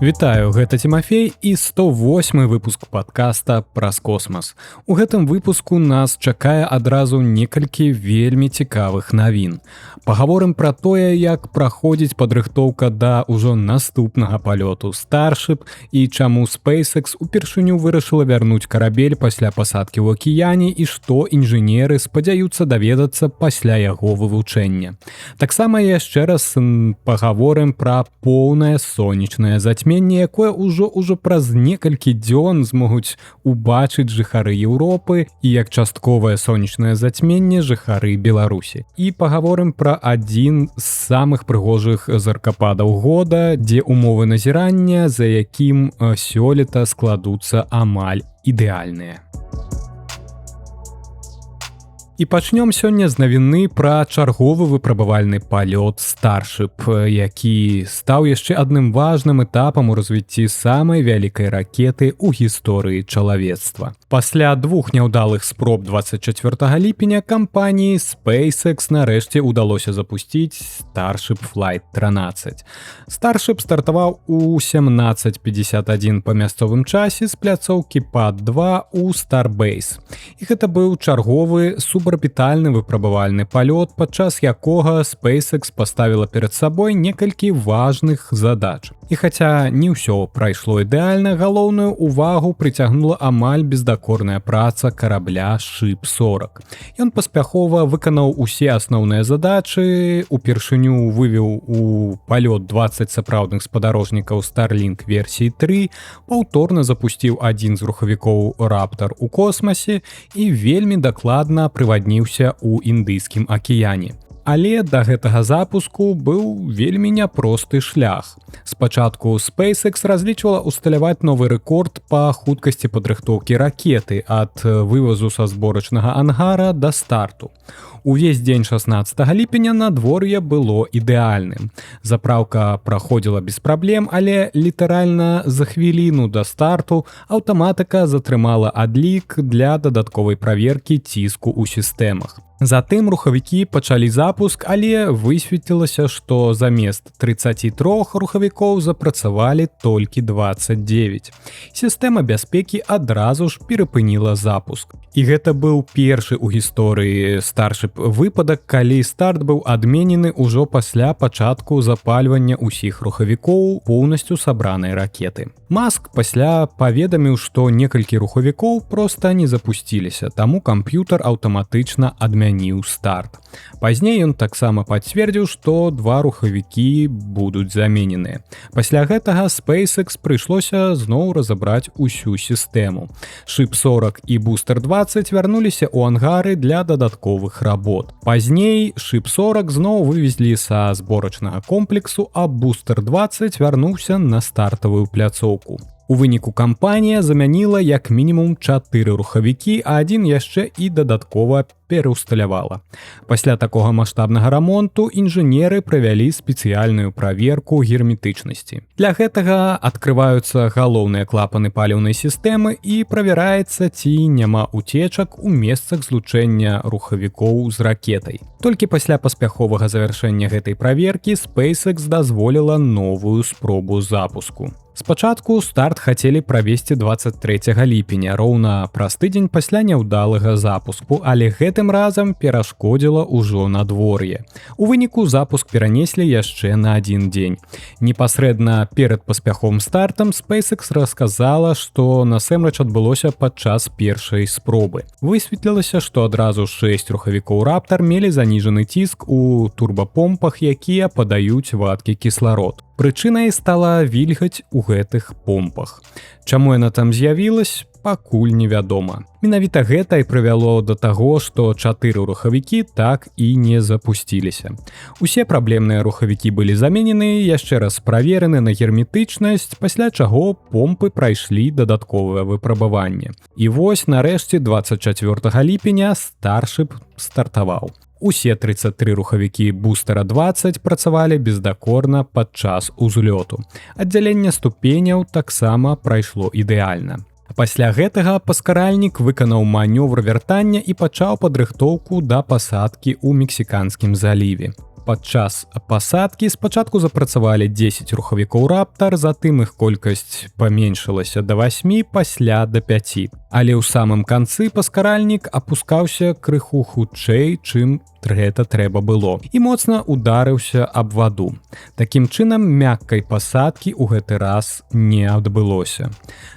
Вітаю, гэта Тимофей і 108 выпуск подкаста праз космас. У гэтым выпуску нас чакае адразу некалькі вельмі цікавых навін. Пагаворым пра тое, як праходзіць падрыхтоўка да ўжо наступнага палёту Starship і чаму SpaceX упершыню вырашыла вярнуць карабель пасля пасадкі ў акіяне і што інжынеры спадзяюцца даведацца пасля яго вывучэння. Таксама яшчэ раз пагаворым пра поўнае сонечнае зацьменне, якое ўжо праз некалькі дзён змогуць убачыць жыхары Еўропы і як частковае сонечнае зацьменне жыхары Беларусі. І пагаворым пра адзін з самых прыгожых заркападаў года, дзе умовы назірання, за якім сёлета складуцца амаль ідэальныя. І пачнём сёння з навіны пра чарговы выпрабавальны палёт Starship, які стаў яшчэ адным важным этапам у развіцці самай вялікай ракеты ў гісторыі чалавецтва. Пасля двух няўдалых спроб 24 ліпеня кампаніі SpaceX нарэшце ўдалося запусціць Starship Flight 13. Starship стартаваў у 17:51 па мясцовым часе з пляцоўкі Pad-2 у Starbase. І гэта быў чарговы субарбітальны выпрабавальны палёт, падчас якога SpaceX паставіла перад сабой некалькі важных задач. І хаця не ўсё прайшло ідэальна, галоўную увагу прыцягнула амаль бездакорная праца карабля Ship-40. Ён паспяхова выканаў усе асноўныя задачы, упершыню вывеў у палёт 20 сапраўдных спадарожнікаў Starlink версіі 3, паўторна запусціў адзін з рухавікоў Raptor у космасе і вельмі дакладна прывадніўся ў Індыйскім акіяне. Але да гэтага запуску быў вельмі няпросты шлях. Спачатку SpaceX разлічвала усталяваць новы рэкорд па хуткасці падрыхтоўкі ракеты ад вывазу са зборачнага ангара да старту. Увесь дзень 16 ліпеня надвор'е было ідэальным. Запраўка праходзіла без праблем, але літаральна за хвіліну да старту аўтаматыка затрымала адлік для дадатковай праверкі ціску ў сістэмах. Затым рухавікі пачалі запуск, але высветлілася, што замест 33 рухавікоў запрацавалі толькі 29. Сістэма бяспекі адразу ж перапыніла запуск. І гэта быў першы ў гісторыі Starship выпадак, калі старт быў адменены ўжо пасля пачатку запальвання ўсіх рухавікоў поўнасцю сабранай ракеты. Маск пасля паведаміў, што некалькі рухавікоў проста не запусціліся, таму камп'ютар аўтаматычна адмяніў старт. Пазней ён таксама пацвердзіў, што два рухавікі будуць замененыя. Пасля гэтага SpaceX прыйшлося зноў разабраць усю сістэму. Ship-40 і Booster 20 вярнуліся ў ангары для дадатковых работ. Пазней Ship-40 зноў вывезлі са зборачнага комплексу, а Booster 20 вярнуўся на стартавую пляцоўку. У выніку кампанія замяніла як мінімум 4 рухавікі, а адзін яшчэ і дадаткова пераўсталявала. Пасля такога маштабнага рамонту інжынеры правялі спецыяльную праверку герметычнасці. Для гэтага адкрываюцца галоўныя клапаны паліўнай сістэмы і правяраецца, ці няма уцечак у месцах злучэння рухавікоў з ракетай. Толькі пасля паспяховага завяршэння гэтай праверкі SpaceX дазволіла новую спробу запуску. Спачатку старт хацелі правесці 23 ліпеня, роўна праз тыдзень пасля няўдалага запуску, але гэтым разам перашкодзіла ўжо надвор'е. У выніку запуск перанеслі яшчэ на адзін дзень. Непасрэдна перад паспяховым стартам SpaceX расказала, што насамрэч адбылося падчас першай спробы. Высветлілася, што адразу 6 рухавікоў Raptor мелі заніжаны ціск у турбапомпах, якія падаюць вадкі кісларод. Прычынай стала вільгаць у гэтых помпах. Чаму яна там з'явілась, пакуль невядома. Менавіта гэта і прывяло да таго, што 4 рухавікі так і не запусціліся. Усе праблемныя рухавікі былі заменены, яшчэ раз праверены на герметычнасць, пасля чаго помпы прайшлі дадатковае выпрабаванне. І вось нарэшце 24 ліпеня Starship стартаваў. Усе 33 рухавікі Booster 20 працавалі бездакорна падчас узлёту. Аддзяленне ступеняў таксама прайшло ідэальна. Пасля гэтага паскаральнік выканаў манёвр вяртання і пачаў падрыхтоўку да пасадкі ў Мексіканскім заліве. Падчас пасадкі спачатку запрацавалі 10 рухавікоў «Раптар», затым іх колькасць паменшылася да 8, пасля да 5. Але ў самым канцы паскаральнік апускаўся крыху хутчэй, чым гэта трэба было, і моцна ударыўся аб ваду. Такім чынам, мяккай пасадкі ў гэты раз не адбылося.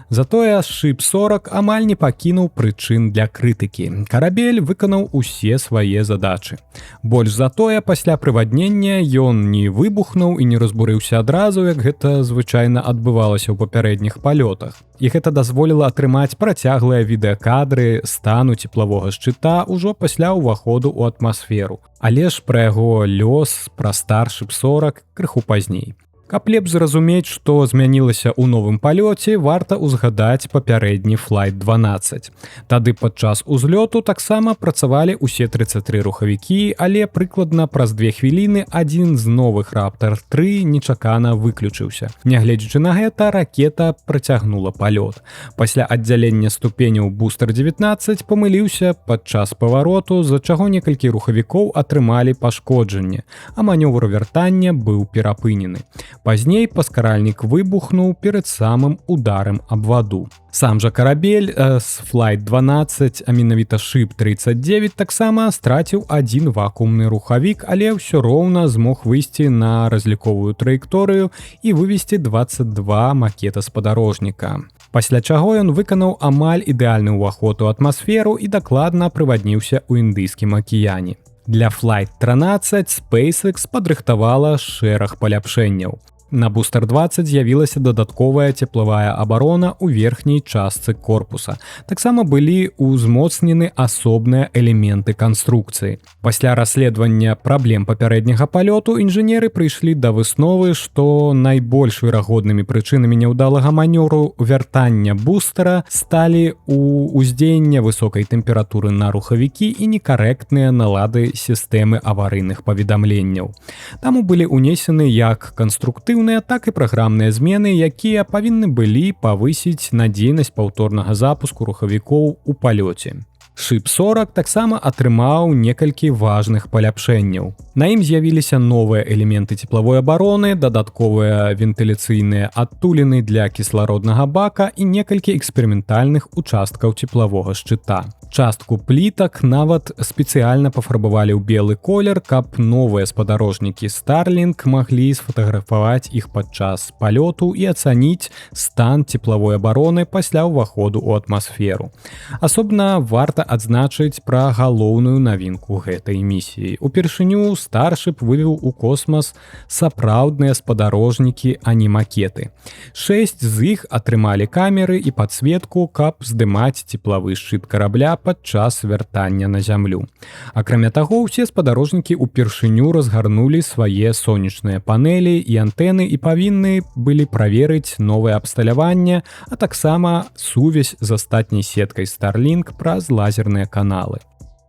Затое Ship-40 амаль не пакінуў прычын для крытыкі. Карабель выканаў усе свае задачы. Больш за тое, пасля прываднення ён не выбухнуў і не разбурыўся адразу, як гэта звычайна адбывалася ў папярэдніх палётах. І гэта дазволіла атрымаць працяглыя відэакадры стану цеплавога шчыта ўжо пасля ўваходу ў атмасферу. Але ж пра яго лёс, пра Starship-40 крыху пазней. Каб лепш зразумець, што змянілася ў новым палёце, варта ўзгадаць папярэдні Flight 12. Тады падчас узлёту таксама працавалі ўсе 33 рухавікі, але прыкладна праз 2 хвіліны адзін з новых Raptor-3 нечакана выключыўся. Нягледзячы на гэта, ракета працягнула палёт. Пасля аддзялення ступеняў Booster-19 памыліўся падчас павароту, з-за чаго некалькі рухавікоў атрымалі пашкоджанне, а манёвр вяртання быў перапынены. Пазней паскаральнік выбухнуў перад самым ударам аб ваду. Сам жа карабель з Flight 12, а менавіта Ship-39, таксама страціў адзін вакуумны рухавік, але ўсё роўна змог выйсці на разліковую траекторыю і вывесці 22 макета спадарожніка. Пасля чаго ён выканаў амаль ідэальны ўваход у атмасферу і дакладна прывадніўся ў Індыйскім акіяне. Для Flight 13 SpaceX падрыхтавала шэраг паляпшэнняў. На Booster-20 з'явілася дадатковая цеплавая абарона ў верхняй частцы корпуса. Таксама былі ўзмоцнены асобныя элементы канструкцыі. Пасля расследавання праблем папярэдняга палёту інжынеры прыйшлі да высновы, што найбольш верагоднымі прычынамі няўдалага манёвру вяртання бустера сталі ўздзеянне высокай тэмпературы на рухавікі і некарэктныя налады сістэмы аварыйных паведамленняў. Таму былі ўнесены як канструкты, так і праграмныя змены, якія павінны былі павысіць надзейнасць паўторнага запуску рухавікоў у палёце. Ship-40 таксама атрымаў некалькі важных паляпшэнняў. На ім з'явіліся новыя элементы цеплавой абароны, дадатковыя вентыляцыйныя адтуліны для кіслароднага бака і некалькі эксперыментальных участкаў цеплавога шчыта. Частку плітак нават спецыяльна пафарбавалі ў белы колер, каб новыя спадарожнікі Starlink маглі сфотаграфаваць іх падчас палёту і ацаніць стан цеплавой абароны пасля ўваходу ў атмасферу. Асобна варта адзначыць пра галоўную навінку гэтай місіі. Упершыню Starship вывеў у космас сапраўдныя спадарожнікі, а не макеты. 6 з іх атрымалі камеры і падсветку, каб здымаць цеплавы шчыт карабля падчас вяртання на зямлю. Акрамя таго, усе спадарожнікі упершыню разгарнулі свае сонечныя панелі і антэны і павінны былі праверыць новае абсталяванне, а таксама сувязь з астатняй сеткай Starlink праз лазерныя каналы.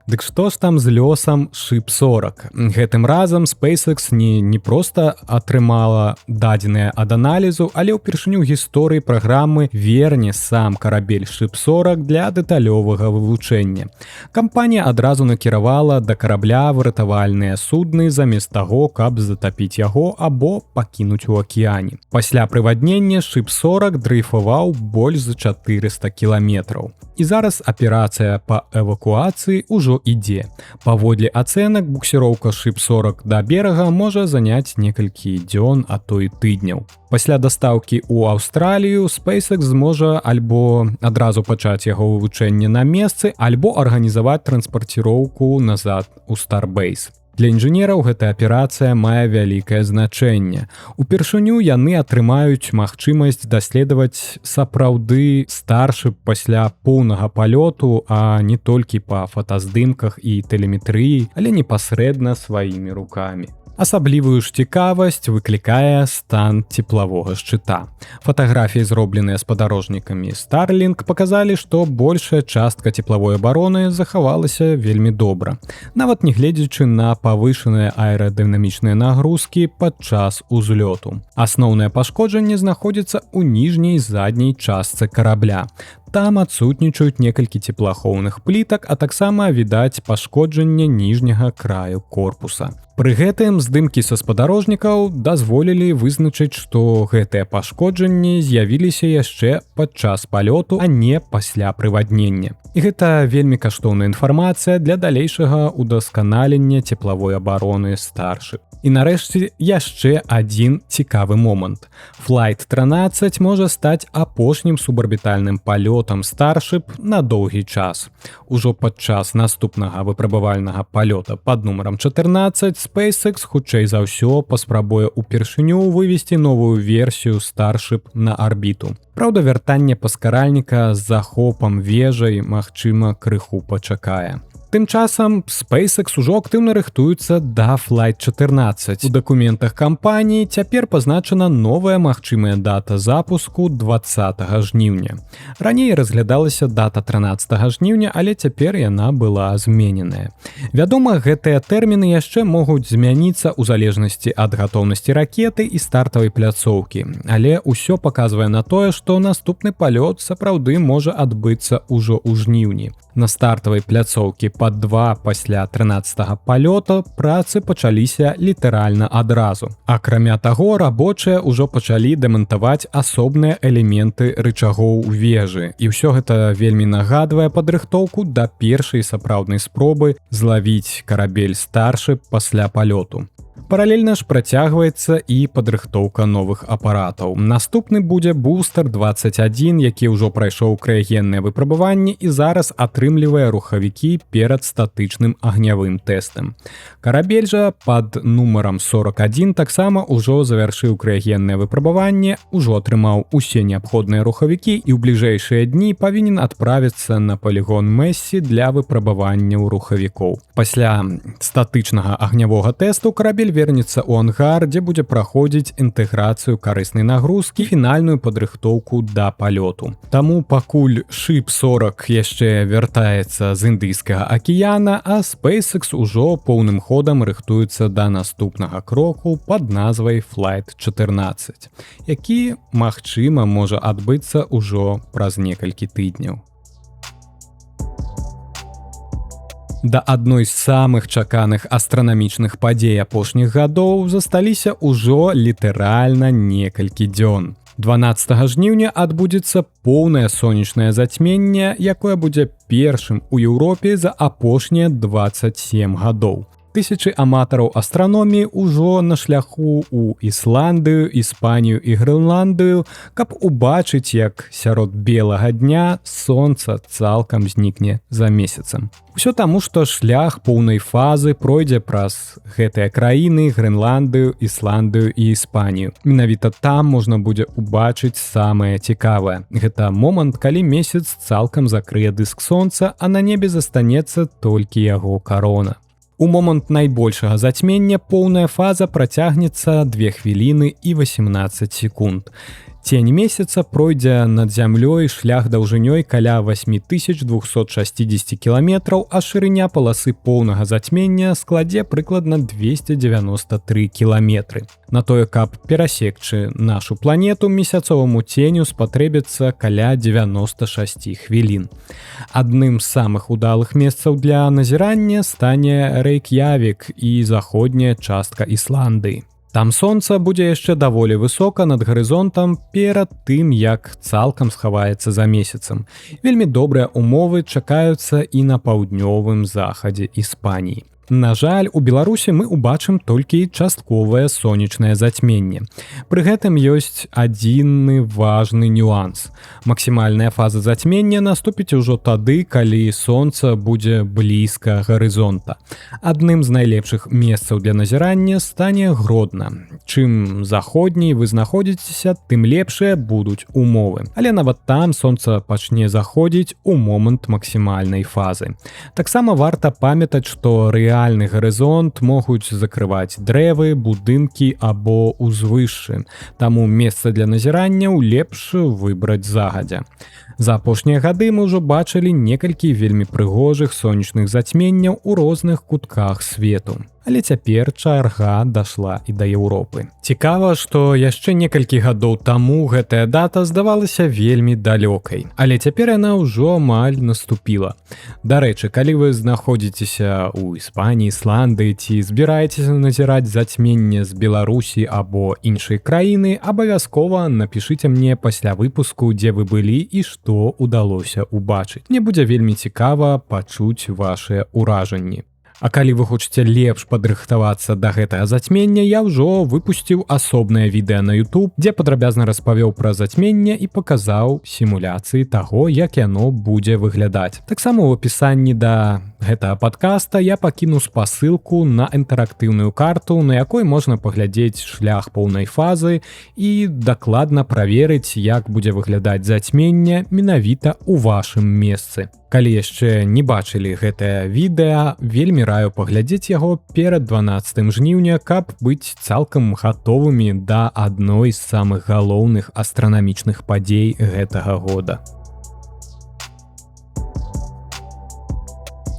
Дык што ж там з лёсам Ship-40? Гэтым разам SpaceX не проста атрымала дадзеныя ад аналізу, але ўпершыню гісторыі праграмы верне сам карабель Ship-40 для дэталёвага вывучэння. Кампанія адразу накіравала да карабля выратавальныя судны замест таго, каб затапіць яго або пакінуць у акіяне. Пасля прываднення Ship-40 дрейфаваў больш за 400 кіламетраў. І зараз аперацыя па эвакуацыі ўжо ідзе. Паводле ацэнак, буксіроўка Ship-40 да берага можа заняць некалькі дзён, а то і тыдняў. Пасля дастаўкі ў Аўстралію SpaceX зможа альбо адразу пачаць яго вывучэнне на месцы, альбо арганізаваць транспарціроўку назад у Starbase. Для інжынераў гэтая аперацыя мае вялікае значэнне. Упершыню яны атрымаюць магчымасць даследаваць сапраўды Starship пасля поўнага палёту, а не толькі па фотаздымках і тэлеметрыі, але непасрэдна сваімі рукамі. Асаблівую ж цікавасць выклікае стан цеплавога шчыта. Фатаграфіі, зробленыя спадарожнікамі Starlink, паказалі, што большая частка цеплавой абароны захавалася вельмі добра, нават не гледзячы на павышаныя аэрадынамічныя нагрузкі падчас узлёту. Асноўнае пашкоджанне знаходзіцца ў ніжняй задняй частцы карабля. Там адсутнічаюць некалькі цеплаахоўных плітак, а таксама відаць пашкоджанне ніжняга краю корпуса. Пры гэтым здымкі са спадарожнікаў дазволілі вызначыць, што гэтыя пашкоджанні з'явіліся яшчэ падчас палёту, а не пасля прываднення. І гэта вельмі каштоўная інфармацыя для далейшага ўдасканалення цеплавой абароны Starship. І нарэшце яшчэ адзін цікавы момант. Flight 13 можа стаць апошнім субарбітальным палётам Starship на доўгі час. Ужо падчас наступнага выпрабавальнага палёта пад нумарам 14 SpaceX хутчэй за ўсё паспрабуе ўпершыню вывесці новую версію Starship на арбіту. Праўда, вяртанне паскаральніка з захопам вежай, магчыма, крыху пачакае. Тым часам SpaceX ужо актыўна рыхтуецца да Flight 14. У дакументах кампаніі цяпер пазначана новая магчымая дата запуску 20 жніўня. Раней разглядалася дата 13 жніўня, але цяпер яна была змененая. Вядома, гэтыя тэрміны яшчэ могуць змяніцца ў залежнасці ад гатоўнасці ракеты і стартавай пляцоўкі, але ўсё паказвае на тое, што наступны палёт сапраўды можа адбыцца ўжо ў жніўні. На стартавай пляцоўкі пад 2 пасля 13-го палёта працы пачаліся літаральна адразу. Акрамя таго, рабочыя ўжо пачалі дэмантаваць асобныя элементы рычагоў вежы. І ўсё гэта вельмі нагадвае падрыхтоўку да першай сапраўднай спробы злавіць карабель Starship пасля палёту. Паралельна ж працягваецца і падрыхтоўка новых апаратаў. Наступны будзе Бустер-21, які ўжо прайшоў крыягенныя выпрабаванні і зараз атрымлівае рухавікі перад статычным агнявым тэстам. Карабель жа пад нумарам 41 таксама ўжо завяршыў крыягеннае выпрабаванне, ужо атрымаў усе неабходныя рухавікі і ў бліжэйшыя дні павінен адправіцца на палігон Мэссі для выпрабаванняў рухавікоў. Пасля статычнага агнявога тэсту карабель вернецца ў ангар, дзе будзе праходзіць інтэграцыю карыснай нагрузкі і фінальную падрыхтоўку да палёту. Таму пакуль Ship-40 яшчэ вяртаецца з Індыйскага акіяна, а SpaceX ужо поўным ходам рыхтуецца да наступнага кроку пад назвай Flight 14, які, магчыма, можа адбыцца ўжо праз некалькі тыдняў. Да адной з самых чаканых астранамічных падзей апошніх гадоў засталіся ўжо літаральна некалькі дзён. 12 жніўня адбудзецца поўнае сонечнае зацьменне, якое будзе першым у Еўропе за апошнія 27 гадоў. Тысячы аматараў астраноміі ўжо на шляху ў Ісландыю, Іспанію і Грэнландыю, каб убачыць, як сярод белага дня сонца цалкам знікне за месяцам. Усё таму, што шлях поўнай фазы пройдзе праз гэтыя краіны, Грэнландыю, Ісландыю і Іспанію. Менавіта там можна будзе убачыць самае цікавае. Гэта момант, калі месяц цалкам закрые дыск сонца, а на небе застанецца толькі яго карона. У момант найбольшага зацьмення поўная фаза працягнецца 2 хвіліны і 18 секунд. Цень месяца пройдзе над зямлёй шлях даўжынёй каля 8260 кіламетраў, а шырыня паласы поўнага зацьмення складзе прыкладна 293 кіламетры. На тое, каб перасекчы нашу планету, месяцоваму ценю спатрэбіцца каля 96 хвілін. Адным з самых удалых месцаў для назірання стане Рэйк'явік і заходняя частка Ісландыі. Там сонца будзе яшчэ даволі высока над гарызонтам перад тым, як цалкам схаваецца за месяцам. Вельмі добрыя умовы чакаюцца і на паўднёвым захадзе Іспаніі. На жаль, у Беларусі мы ўбачым толькі частковае сонечнае зацьменне. Пры гэтым ёсць адзіны важны нюанс. Максімальная фаза зацьмення наступіць ужо тады, калі сонца будзе блізка гарызонта. Адным з найлепшых месцаў для назірання стане Гродна. Чым заходней вы знаходзіцеся, тым лепшыя будуць умовы. Але нават там сонца пачне заходзіць у момант максімальнай фазы. Таксама варта памятаць, што рэальны гарызонт могуць закрываць дрэвы, будынкі або ўзвышшы. Таму месца для назіранняў лепш выбраць загадзя. За апошнія гады мы ўжо бачылі некалькі вельмі прыгожых сонечных зацьменняў у розных кутках свету. Але цяпер чарга дайшла і да Еўропы. Цікава, што яшчэ некалькі гадоў таму гэтая дата здавалася вельмі далёкай, але цяпер яна ўжо амаль наступіла. Дарэчы, калі вы знаходзіцеся ў Іспаніі, Ісландыі ці збіраецеся назіраць зацьменне з Беларусі або іншай краіны, абавязкова напішыце мне пасля выпуску, дзе вы былі і што ўдалося ўбачыць. Мне будзе вельмі цікава пачуць вашыя ўражанні. А калі вы хочаце лепш падрыхтавацца да гэтага зацьмення, я ўжо выпусціў асобнае відэа на YouTube, дзе падрабязна распавёў пра зацьменне і паказаў сімуляцыі таго, як яно будзе выглядаць. Таксама ў апісанні да гэтага падкаста я пакіну спасылку на інтэрактыўную карту, на якой можна паглядзець шлях поўнай фазы і дакладна праверыць, як будзе выглядаць зацьменне менавіта ў вашым месцы. Калі яшчэ не бачылі гэтае відэа, вельмі раю паглядзець яго перад 12 жніўня, каб быць цалкам гатовымі да адной з самых галоўных астранамічных падзей гэтага года.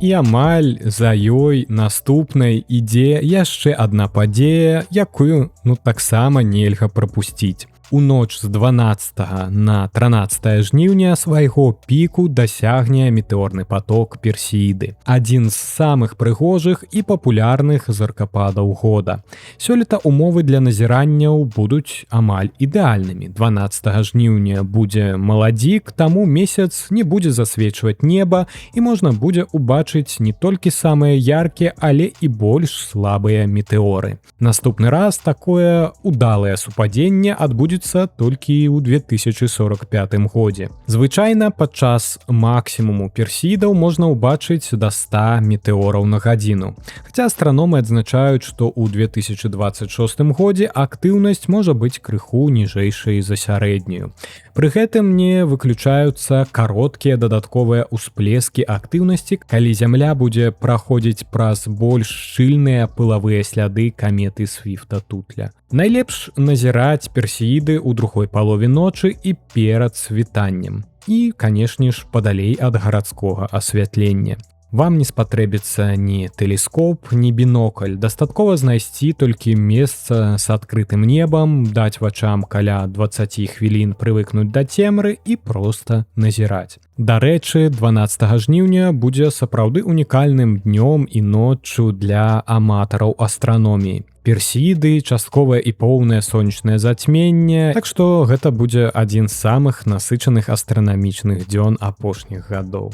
І амаль за ёй наступнай ідзе яшчэ адна падзея, якую таксама нельга прапусціць. У ноч з 12 на 13 жніўня свайго піку дасягне метэорны поток Персеіды. Адзін з самых прыгожых і папулярных зоркападаў года. Сёлета умовы для назіранняў будуць амаль ідэальнымі. 12 жніўня будзе маладзік, таму месяц не будзе засвечваць неба і можна будзе ўбачыць не толькі самыя яркія, але і больш слабыя метэоры. Наступны раз такое удалае супадзенне адбудзецца толькі ў 2045 годзе. Звычайна падчас максімуму персеідаў можна ўбачыць да 100 метэораў на гадзіну. Хаця астраномы адзначаюць, што ў 2026 годзе актыўнасць можа быць крыху ніжэйшай за сярэднюю. Пры гэтым не выключаюцца кароткія дадатковыя ўсплескі актыўнасці, калі Зямля будзе праходзіць праз больш шчыльныя пылавыя сляды каметы Свіфта-Тутля. Найлепш назіраць персеіды ў другой палове ночы і перад світаннем. І, канешне ж, падалей ад гарадскога асвятлення. Вам не спатрэбіцца ні тэлескоп, ні бінокль. Дастаткова знайсці толькі месца з адкрытым небам, даць вачам каля 20 хвілін прывыкнуць да цемры і проста назіраць. Дарэчы, 12 жніўня будзе сапраўды унікальным днём і ноччу для аматараў астраноміі. Персеіды, частковае і поўнае сонечнае зацьменне, так што гэта будзе адзін з самых насычаных астранамічных дзён апошніх гадоў.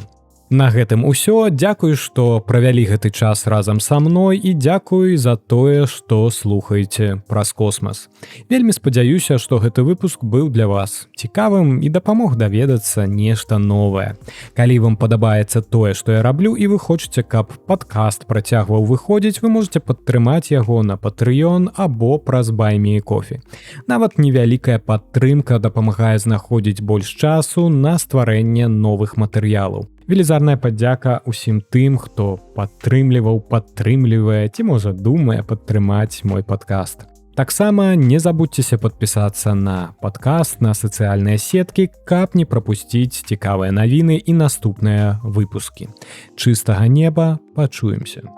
На гэтым усё. Дзякуй, што правялі гэты час разам са мной і дзякуй за тое, што слухаеце праз космас. Вельмі спадзяюся, што гэты выпуск быў для вас цікавым і дапамог даведацца нешта новае. Калі вам падабаецца тое, што я раблю, і вы хочаце, каб падкаст працягваў выходзіць, вы можете падтрымаць яго на Patreon або праз Buy Me Coffee. Нават невялікая падтрымка дапамагае знаходзіць больш часу на стварэнне новых матэрыялаў. Велізарная падзяка ўсім тым, хто падтрымліваў, падтрымлівае ці, можа, думае падтрымаць мой падкаст. Таксама не забудзьцеся падпісацца на падкаст, на сацыяльныя сеткі, каб не прапусціць цікавыя навіны і наступныя выпускі. Чыстага неба, пачуемся!